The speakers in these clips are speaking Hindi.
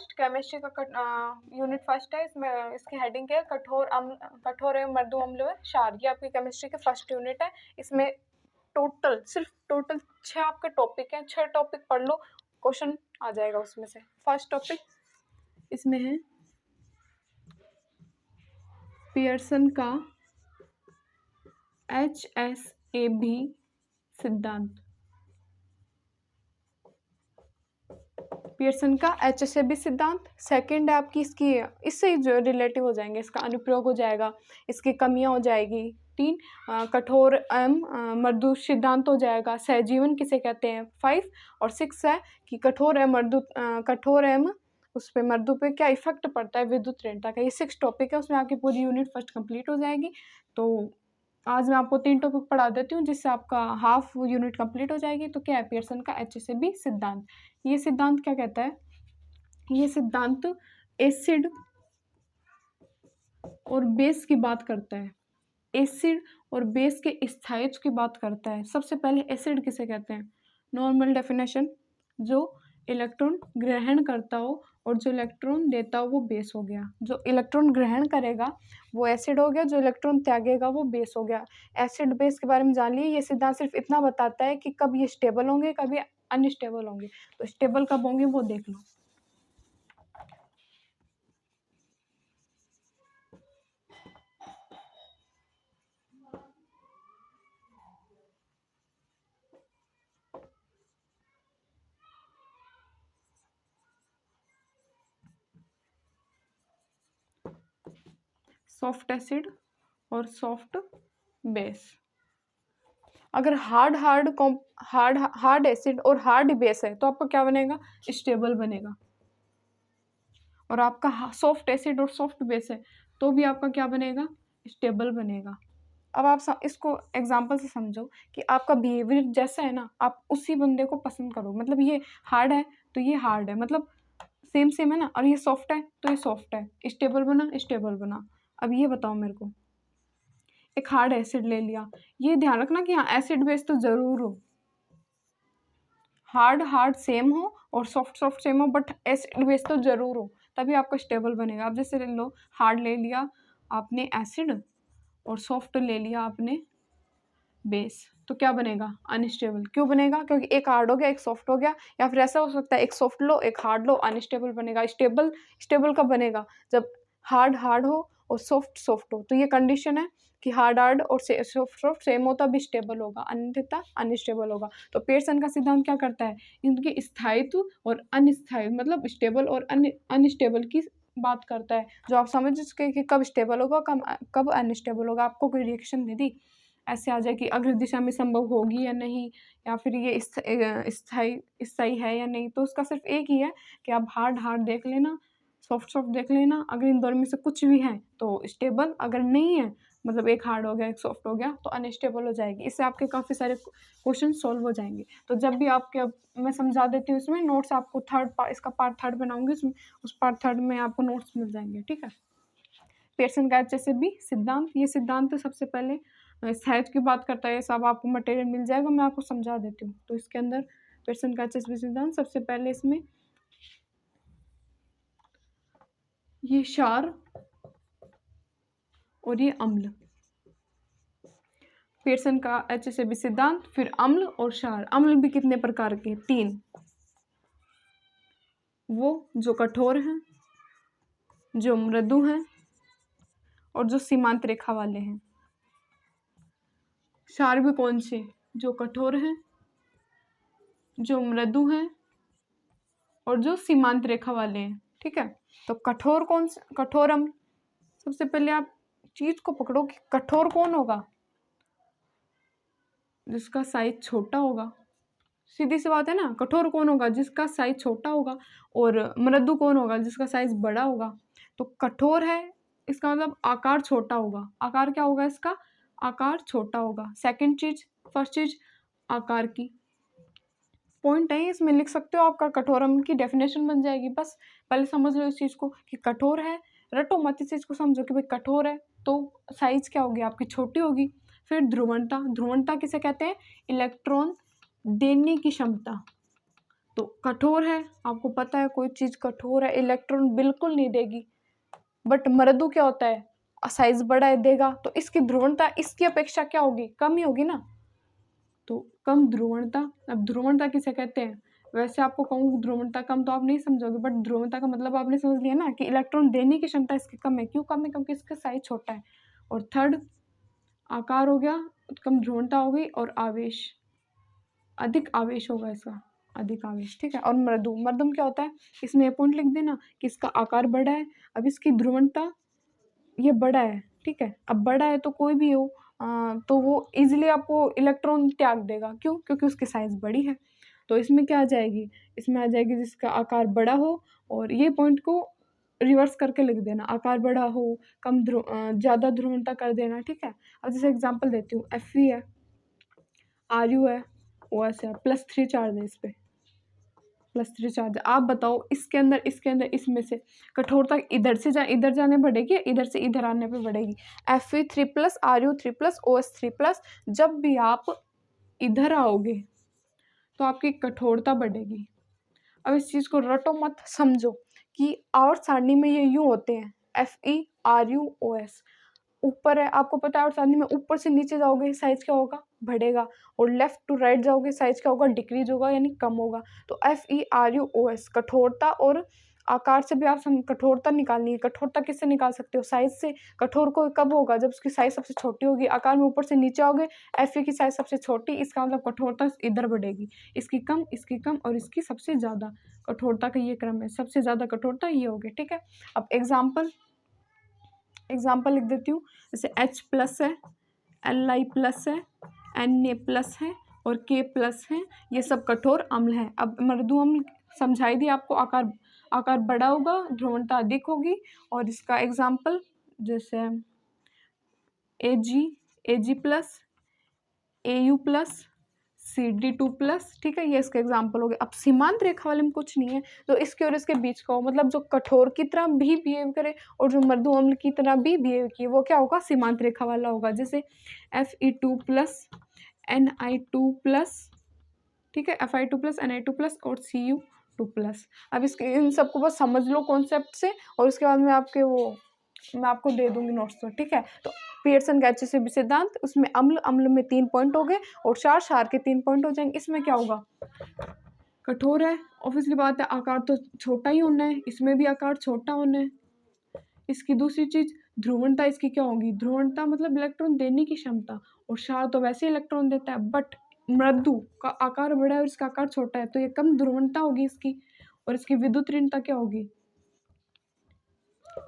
फर्स्ट, केमिस्ट्री का यूनिट फर्स्ट है। इसमें इसकी हेडिंग क्या है, कठोर एवं मृदु अम्ल व क्षार। ये आपकी केमिस्ट्री के फर्स्ट यूनिट है। इसमें टोटल 6 आपके टॉपिक हैं। 6 टॉपिक पढ़ लो, क्वेश्चन आ जाएगा उसमें से। फर्स्ट टॉपिक इसमें है पियर्सन का HSAB सिद्धांत। पियर्सन का HSAB सिद्धांत। सेकंड है आपकी इसकी, इससे जो रिलेटिव हो जाएंगे, इसका अनुप्रयोग हो जाएगा, इसकी कमियां हो जाएगी। 3 कठोर एवं मृदु सिद्धांत हो जाएगा। सहजीवन किसे कहते हैं 5। और 6 है कि कठोर एवं उस पर मृदु पे क्या इफेक्ट पड़ता है विद्युत ऋणता का। ये 6 टॉपिक है, उसमें आपकी पूरी यूनिट फर्स्ट कंप्लीट हो जाएगी। तो आज मैं आपको 3 टॉपिक पढ़ा देती हूँ, जिससे आपका हाफ यूनिट कंप्लीट हो जाएगी। तो क्या है पियर्सन का HSAB सिद्धांत। ये सिद्धांत क्या कहता है, ये सिद्धांत एसिड और बेस की बात करता है। एसिड और बेस के स्थायित्व की बात करता है। सबसे पहले एसिड किसे कहते हैं, नॉर्मल डेफिनेशन, जो इलेक्ट्रॉन ग्रहण करता हो और जो इलेक्ट्रॉन देता हो वो बेस हो गया। जो इलेक्ट्रॉन ग्रहण करेगा वो एसिड हो गया, जो इलेक्ट्रॉन त्यागेगा वो बेस हो गया। एसिड बेस के बारे में जान लिए। ये सिद्धांत सिर्फ इतना बताता है कि कब ये स्टेबल होंगे, कब ये अनस्टेबल होंगे। तो स्टेबल कब होंगे वो देख लो। सॉफ्ट एसिड और सॉफ्ट बेस। अगर हार्ड एसिड और हार्ड बेस है तो आपका क्या बनेगा, स्टेबल बनेगा। और आपका सॉफ्ट एसिड और सॉफ्ट बेस है तो भी आपका क्या बनेगा, स्टेबल बनेगा। अब आप इसको एग्जांपल से समझो कि आपका बिहेवियर जैसा है ना, आप उसी बंदे को पसंद करो। मतलब ये हार्ड है तो ये हार्ड है, मतलब सेम सेम है ना। और ये सॉफ्ट है तो ये सॉफ्ट है। स्टेबल बना, स्टेबल बना। अब ये बताओ मेरे को, एक हार्ड एसिड ले लिया, ये ध्यान रखना कि हाँ एसिड बेस तो जरूर हो, हार्ड सेम हो और सॉफ्ट सेम हो, बट एसिड बेस तो जरूर हो, तभी आपका स्टेबल बनेगा। अब जैसे ले लो, हार्ड ले लिया आपने एसिड और सॉफ्ट ले लिया आपने बेस, तो क्या बनेगा, अनस्टेबल। क्यों बनेगा, क्योंकि एक हार्ड हो गया एक सॉफ्ट हो गया। या फिर ऐसा हो सकता है एक सॉफ्ट लो एक हार्ड लो, अनस्टेबल बनेगा। स्टेबल कब बनेगा, जब हार्ड हो और सॉफ्ट हो। तो ये कंडीशन है कि हार्ड और सॉफ्ट सेम हो तब स्टेबल होगा, अन्यथा अनस्टेबल होगा। तो पियर्सन का सिद्धांत क्या करता है, इनके स्थायित्व और अनस्थायित्व, मतलब स्टेबल और अनस्टेबल की बात करता है। जो आप समझ सके कि कब स्टेबल होगा कब अनस्टेबल होगा। आपको कोई रिएक्शन दे दी, ऐसे आ जाए कि अग्र दिशा में संभव होगी या नहीं, या फिर ये स्थायी है या नहीं। तो उसका सिर्फ एक ही है कि आप हार्ड देख लेना, सॉफ्ट देख लेना। अगर इन दोनों में से कुछ भी है तो स्टेबल, अगर नहीं है मतलब एक हार्ड हो गया एक सॉफ्ट हो गया तो अनस्टेबल हो जाएगी। इससे आपके काफ़ी सारे क्वेश्चन सॉल्व हो जाएंगे। तो जब भी आपके, अब मैं समझा देती हूँ इसमें नोट्स आपको इसका पार्ट 3 बनाऊंगी, उसमें उस पार्ट 3 में आपको नोट्स मिल जाएंगे, ठीक है। पियर्सन का HSAB सिद्धांत, ये सिद्धांत सबसे पहले स्थायित्व की बात करता है। सब आपको मटेरियल मिल जाएगा, मैं आपको समझा देती हूँ। तो इसके अंदर पियर्सन का HSAB सिद्धांत, सबसे पहले इसमें ये क्षार और ये अम्ल, पियर्सन का HSAB सिद्धांत। फिर अम्ल और क्षार। अम्ल भी कितने प्रकार के, 3, वो जो कठोर हैं, जो मृदु हैं और जो सीमांत रेखा वाले हैं। क्षार भी कौन से, जो कठोर हैं, जो मृदु हैं और जो सीमांत रेखा वाले हैं, ठीक है। तो कठोर कौन से, कठोर अम्ल। सबसे पहले आप चीज को पकड़ो कि कठोर कौन होगा, जिसका साइज छोटा होगा। सीधी सी बात है ना, कठोर कौन होगा, जिसका साइज छोटा होगा। और मृदु कौन होगा, जिसका साइज बड़ा होगा। तो कठोर है, इसका मतलब आकार छोटा होगा। आकार क्या होगा इसका, आकार छोटा होगा। सेकंड चीज, फर्स्ट चीज आकार की पॉइंट है, इसमें लिख सकते हो। आपका कठोर अम्ल की डेफिनेशन बन जाएगी। बस पहले समझ लो इस चीज को कि कठोर है, रटो मत, इस चीज को समझो कि भाई कठोर है तो साइज क्या होगी आपकी, छोटी होगी। फिर ध्रुवणता, ध्रुवणता किसे कहते हैं, इलेक्ट्रॉन देने की क्षमता। तो कठोर है, आपको पता है कोई चीज़ कठोर है, इलेक्ट्रॉन बिल्कुल नहीं देगी। बट मृदु क्या होता है, साइज बड़ा है, देगा। तो इसकी ध्रुवणता इसकी अपेक्षा क्या होगी, कम ही होगी ना। तो कम ध्रुवणता, अब ध्रुवणता किसे कहते हैं, वैसे आपको कहूँ ध्रुवणता कम तो आप नहीं समझोगे, बट ध्रुवणता का मतलब आपने समझ लिया ना कि इलेक्ट्रॉन देने की क्षमता इसकी कम है। क्यों कम है, क्योंकि इसका साइज छोटा है। और थर्ड आकार हो गया, कम ध्रुवणता हो गई, और आवेश, अधिक आवेश होगा इसका, अधिक आवेश, ठीक है। और मृदु, मृदु क्या होता है, इसमें ये पॉइंट लिख देना कि इसका आकार बड़ा है, अब इसकी ध्रुवणता ये बड़ा है, ठीक है। अब बड़ा है तो कोई भी हो तो वो इजीली आपको इलेक्ट्रॉन त्याग देगा। क्यों, क्योंकि उसकी साइज बड़ी है। तो इसमें क्या आ जाएगी, इसमें आ जाएगी जिसका आकार बड़ा हो, और ये पॉइंट को रिवर्स करके लिख देना, आकार बड़ा हो, ज़्यादा ध्रुवणता कर देना, ठीक है। अब जैसे एग्जांपल देती हूँ, Fe है, Ru है, OS है, +3 चार्ज है इस पर, +3 चार्ज। आप बताओ इसके अंदर इसमें से कठोरता इधर से इधर जाने बढ़ेगी, इधर से इधर आने पे बढ़ेगी। Fe3+, Ru3+, OS3+, जब भी आप इधर आओगे तो आपकी कठोरता बढ़ेगी। अब इस चीज़ को रटो मत, समझो कि और सारणी में ये यूँ होते हैं, Fe, Ru, OS। ऊपर है, आपको पता है, और सारणी में ऊपर से नीचे जाओगे साइज क्या होगा, बढ़ेगा, और लेफ्ट टू राइट जाओगे साइज क्या होगा, डिक्रीज होगा, यानी कम होगा। तो FeRuOS कठोरता और आकार से भी आप कठोरता निकालनी है। कठोरता किससे निकाल सकते हो, साइज से। कठोर को कब होगा, जब उसकी साइज सबसे छोटी होगी। आकार में ऊपर से नीचे आओगे, Fe की साइज सबसे छोटी, इसका मतलब कठोरता इधर बढ़ेगी, इसकी कम और इसकी सबसे ज़्यादा। कठोरता का ये क्रम है, सबसे ज़्यादा कठोरता ये होगी, ठीक है। अब एग्जाम्पल लिख देती हूँ, जैसे H+ है, Li+ है, Na+ है, और K+ है, ये सब कठोर अम्ल हैं। अब मृदु अम्ल समझाई दी आपको, आकार बड़ा होगा, ध्रुवणता अधिक होगी। और इसका एग्जाम्पल जैसे Ag+, Au+, Cd2+, ठीक है, ये इसके एग्जाम्पल हो गए। अब सीमांत रेखा वाले में कुछ नहीं है, तो इसके और इसके बीच का हो, मतलब जो कठोर की तरह भी बिहेव करे और जो मृदु अम्ल की तरह भी बिहेव किए, वो क्या होगा, सीमांत रेखा वाला होगा। जैसे Fe2+, Ni2+, ठीक है, Fi2+, Ni2+, और Cu2+। अब इसके इन सबको बस समझ लो कॉन्सेप्ट से, और उसके बाद मैं आपको दे दूंगी नोट्स पर, ठीक है। तो पियर्सन का HCFB सिद्धांत, उसमें अम्ल में 3 पॉइंट हो गए, और क्षार के 3 पॉइंट हो जाएंगे। इसमें क्या होगा, कठोर है, ऑब्वियसली बात है, आकार तो छोटा ही होना है, इसमें भी आकार छोटा होना है। इसकी दूसरी चीज ध्रुवणता, इसकी क्या होगी, ध्रुवणता मतलब इलेक्ट्रॉन देने की क्षमता, और क्षार तो वैसे इलेक्ट्रॉन देता है, बट मृदु का आकार बड़ा है और इसका आकार छोटा है, तो ये कम ध्रुवणता होगी इसकी। और इसकी विद्युत ऋणता क्या होगी,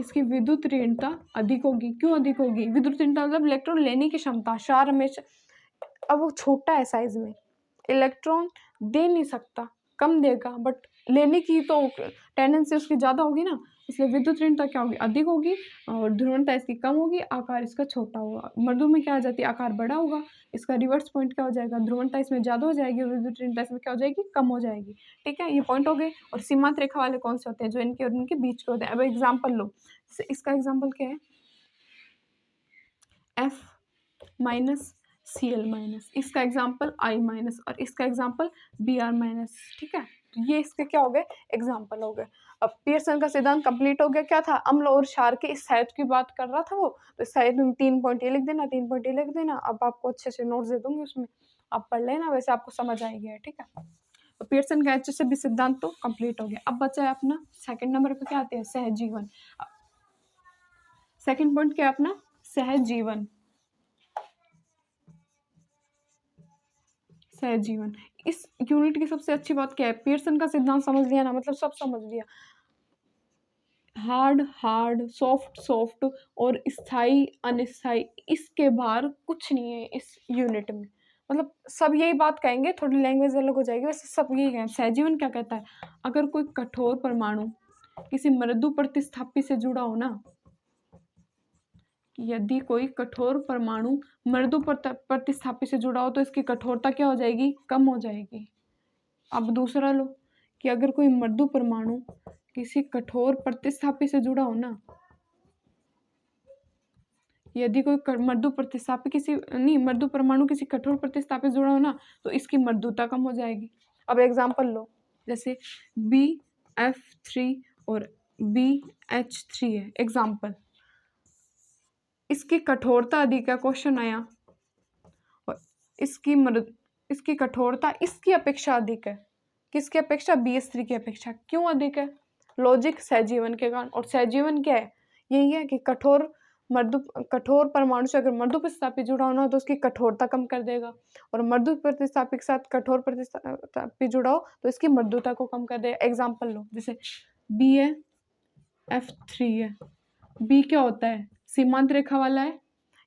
इसकी विद्युत ऋणता अधिक होगी। क्यों अधिक होगी, विद्युत ऋणता मतलब इलेक्ट्रॉन लेने की क्षमता। क्षार हमेशा, अब वो छोटा है साइज में, इलेक्ट्रॉन दे नहीं सकता, कम देगा, बट लेने की तो टेंडेंसी उसकी ज़्यादा होगी ना, इसलिए विद्युत ऋणता क्या होगी, अधिक होगी, और ध्रुवणता इसकी कम होगी, आकार इसका छोटा होगा। मृदु में क्या आ जाती है, आकार बड़ा होगा, इसका रिवर्स पॉइंट क्या हो जाएगा, ध्रुवणता इसमें ज़्यादा हो जाएगी, विद्युत ऋणता इसमें क्या हो जाएगी, कम हो जाएगी, ठीक है। ये पॉइंट हो गए। और सीमांत रेखा वाले कौन से होते हैं, जो इनके और इनके बीच के होते हैं। अब एग्जाम्पल लो, इसका एग्जाम्पल क्या है, F-Cl-, इसका एग्जाम्पल I-, और इसका एग्जाम्पल Br-, ठीक है। तो ये इसके क्या हो गए, एग्जाम्पल हो गए। अब पियर्सन का सिद्धांत कंप्लीट हो गया। क्या था, अम्ल और क्षार के इस साहित्य की बात कर रहा था वो, तो इस साहित्य में 3 पॉइंट ये लिख देना, 3 पॉइंट ये लिख देना। अब आपको अच्छे से नोट्स दे दूंगी, उसमें आप पढ़ लेना, वैसे आपको समझ आएगी, ठीक है। तो पियर्सन का HCFB सिद्धांत तो कंप्लीट हो गया। अब बचा है अपना सेकंड नंबर पे, क्या आते हैं, सहजीवन। सेकंड पॉइंट क्या है अपना, सहजीवन। सहजीवन, इस यूनिट की सबसे अच्छी बात क्या है, पियर्सन का सिद्धांत समझ लिया ना, मतलब सब समझ लिया। हार्ड, सॉफ्ट और स्थाई अनिस्थाई, इसके बाहर कुछ नहीं है इस यूनिट में। मतलब सब यही बात कहेंगे, थोड़ी लैंग्वेज अलग हो जाएगी, वैसे सब यही है। सहजीवन क्या कहता है, अगर कोई कठोर परमाणु किसी मृदु प्रतिस्थापी से जुड़ा हो ना, यदि कोई कठोर परमाणु मृदु प्रतिस्थापी से जुड़ा हो, तो इसकी कठोरता क्या हो जाएगी, कम हो जाएगी। अब दूसरा लो, कि अगर कोई मृदु परमाणु किसी कठोर प्रतिस्थापी से जुड़ा हो ना, यदि कोई मृदु परमाणु किसी कठोर प्रतिस्थापी से जुड़ा हो ना, तो इसकी मृदुता कम हो जाएगी। अब एग्जाम्पल लो, जैसे BF3 और BH3 है एग्जाम्पल। इसकी कठोरता अधिक है, क्वेश्चन आया, और इसकी कठोरता इसकी अपेक्षा अधिक है। किसकी अपेक्षा? BH3 की अपेक्षा। क्यों अधिक है? लॉजिक सहजीवन के कारण। और सहजीवन क्या है? यही है कि कठोर परमाणु से अगर मृदु प्रतिस्थापी जुड़ा होना हो तो उसकी कठोरता कम कर देगा, और मृदु प्रतिस्थापी के साथ कठोर प्रतिस्थापी जुड़ा हो तो इसकी मृदुता को कम कर देगा। एग्जाम्पल लो, जैसे BaF3 है। बी क्या होता है? सीमांत रेखा वाला है।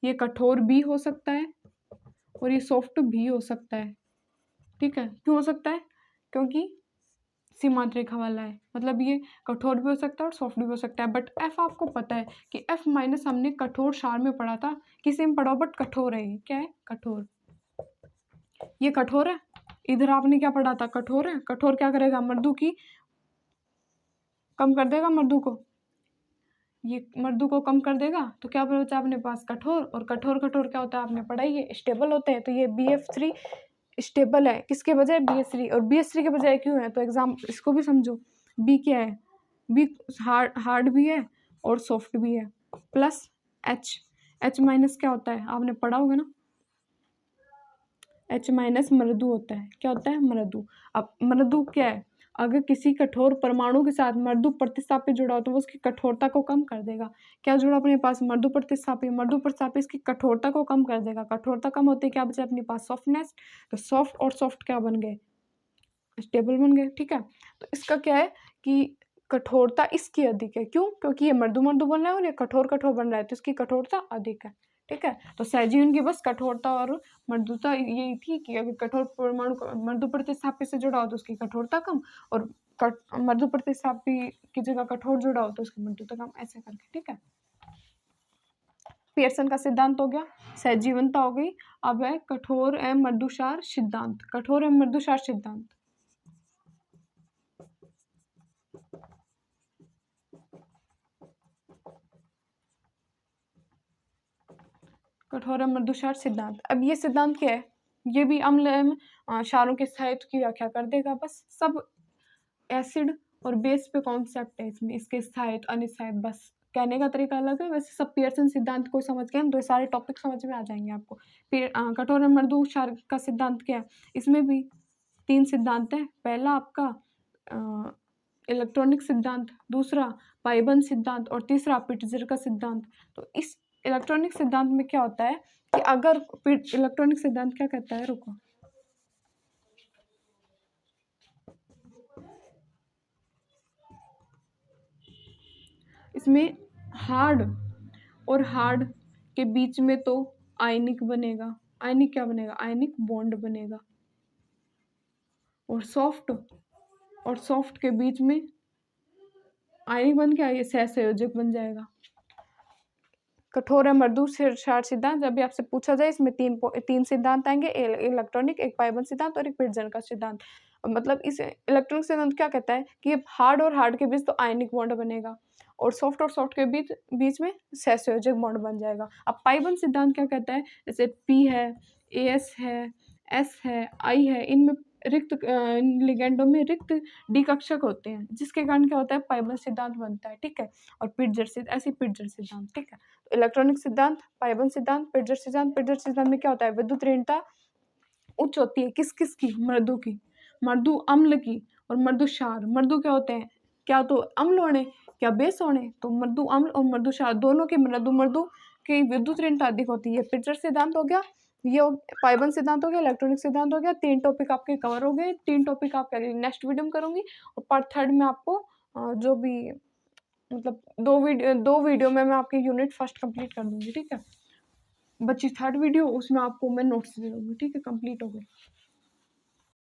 ये कठोर भी हो सकता है और ये सॉफ्ट भी हो सकता है। ठीक है, क्यों हो सकता है? क्योंकि सीमांत रेखा वाला है, मतलब ये कठोर भी हो सकता है और सॉफ्ट भी हो सकता है। बट एफ आपको पता है कि एफ माइनस हमने कठोर क्षार में पढ़ा था, किसी में पढ़ा, बट कठोर है। ये क्या है? कठोर। ये कठोर है। इधर आपने क्या पढ़ा था? कठोर है। कठोर क्या करेगा? मृदु की कम कर देगा, मृदु को, ये मृदु को कम कर देगा। तो क्या बचा अपने पास? कठोर। और कठोर क्या होता है? आपने पढ़ा ही है, स्टेबल होते हैं। तो ये BF3 स्टेबल है, किसके बजाय? BH3। और BH3 के बजाय क्यों है? तो एग्जाम इसको भी समझो। बी क्या है? बी हार्ड भी है और सॉफ्ट भी है। प्लस H माइनस क्या होता है? आपने पढ़ा होगा ना, H माइनस मृदु होता है। क्या होता है? मृदु। अब मृदु क्या है? अगर किसी कठोर परमाणु के साथ मृदु प्रतिस्थापी जुड़ा हो तो वो उसकी कठोरता को कम कर देगा। क्या जुड़ा अपने पास? मृदु प्रतिस्थापी इसकी कठोरता को कम कर देगा। कठोरता कम होती है, क्या बचा अपने पास? सॉफ्टनेस। तो सॉफ्ट और सॉफ्ट क्या बन गए? स्टेबल बन गए। ठीक है, तो इसका क्या है कि कठोरता इसकी अधिक है। क्यों? क्योंकि ये मृदु बन रहा है और ये कठोर बन रहा है, तो इसकी कठोरता अधिक है। ठीक है, तो सहजीवन की बस कठोरता और मृदुता यही थी कि अगर कठोर परमाणु मृदु प्रतिस्थापी से जुड़ा हो तो उसकी कठोरता कम, और मृदु प्रतिस्थापी की जगह कठोर जुड़ा हो तो उसकी मृदुता कम, ऐसे करके। ठीक है, पियर्सन का सिद्धांत हो गया, सहजीवनता हो गई। अब है कठोर एवं मृदुसार सिद्धांत। कठोर एवं मृदुसार सिद्धांत। कठोर एवं मृदुसार सिद्धांत। अब ये सिद्धांत क्या है? ये भी अम्ल एवं क्षारों के स्थायित्व की व्याख्या कर देगा। बस सब एसिड और बेस पे कॉन्सेप्ट है इसमें, इसके स्थायित्व अनिस्थायित्व, बस कहने का तरीका अलग है। वैसे सब पियर्सन सिद्धांत को समझ गए तो ये सारे टॉपिक समझ में आ जाएंगे आपको। फिर कठोर एवं मृदु क्षार का सिद्धांत क्या है? इसमें भी 3 सिद्धांत है। पहला आपका इलेक्ट्रॉनिक सिद्धांत, दूसरा पाइबंद सिद्धांत और तीसरा पिट्जर का सिद्धांत। तो इस इलेक्ट्रॉनिक सिद्धांत में क्या होता है कि अगर इलेक्ट्रॉनिक सिद्धांत क्या कहता है, रुको, इसमें हार्ड और हार्ड के बीच में तो आयनिक बनेगा। आयनिक क्या बनेगा? आयनिक बॉन्ड बनेगा। और सॉफ्ट के बीच में आयनिक बन के ये सहसंयोजक बन जाएगा। कठोर है मृदु क्षार सिद्धांत, जब भी आपसे पूछा जाए इसमें तीन सिद्धांत आएंगे, इलेक्ट्रॉनिक, एक पाइबंद सिद्धांत और एक पिट्जर का सिद्धांत। मतलब इस इलेक्ट्रॉनिक सिद्धांत क्या कहता है कि ये हार्ड और हार्ड के बीच तो आयनिक बॉन्ड बनेगा, और सॉफ्ट के बीच में सहसंयोजक बॉन्ड बन जाएगा। अब पाइबंद सिद्धांत क्या कहता है? जैसे P है, AS है, S है, I है, इनमें रिक्त लिगेंडों में रिक्त डी कक्षक होते हैं, जिसके कारण क्या होता है? पाइबंद सिद्धांत बनता है। ठीक है, और पिट्जर सिद्धांत। ठीक है, तो इलेक्ट्रॉनिक सिद्धांत, पाइबंद सिद्धांत, पिट्जर सिद्धांत में क्या होता है? विद्युत ऋणता उच्च होती है। किस किस की? मृदु की, मृदु अम्ल की और मृदु क्षार। मृदु क्या होते हैं? क्या तो अम्ल होने, क्या बेस होने, तो मृदु अम्ल और मृदु क्षार दोनों की मृदु की विद्युत ऋणता अधिक होती है। पिट्जर सिद्धांत हो गया, ये पाइबंद सिद्धांत हो गया, इलेक्ट्रॉनिक सिद्धांत हो गया। 3 टॉपिक आपके कवर हो गए। 3 टॉपिक आप नेक्स्ट वीडियो में करूंगी, और पार्ट 3 में आपको जो भी मतलब 2 वीडियो में मैं आपके यूनिट फर्स्ट कंप्लीट कर दूंगी। ठीक है, बची 3rd वीडियो, उसमें आपको मैं नोट्स दे दूंगी। ठीक है, कंप्लीट हो गई।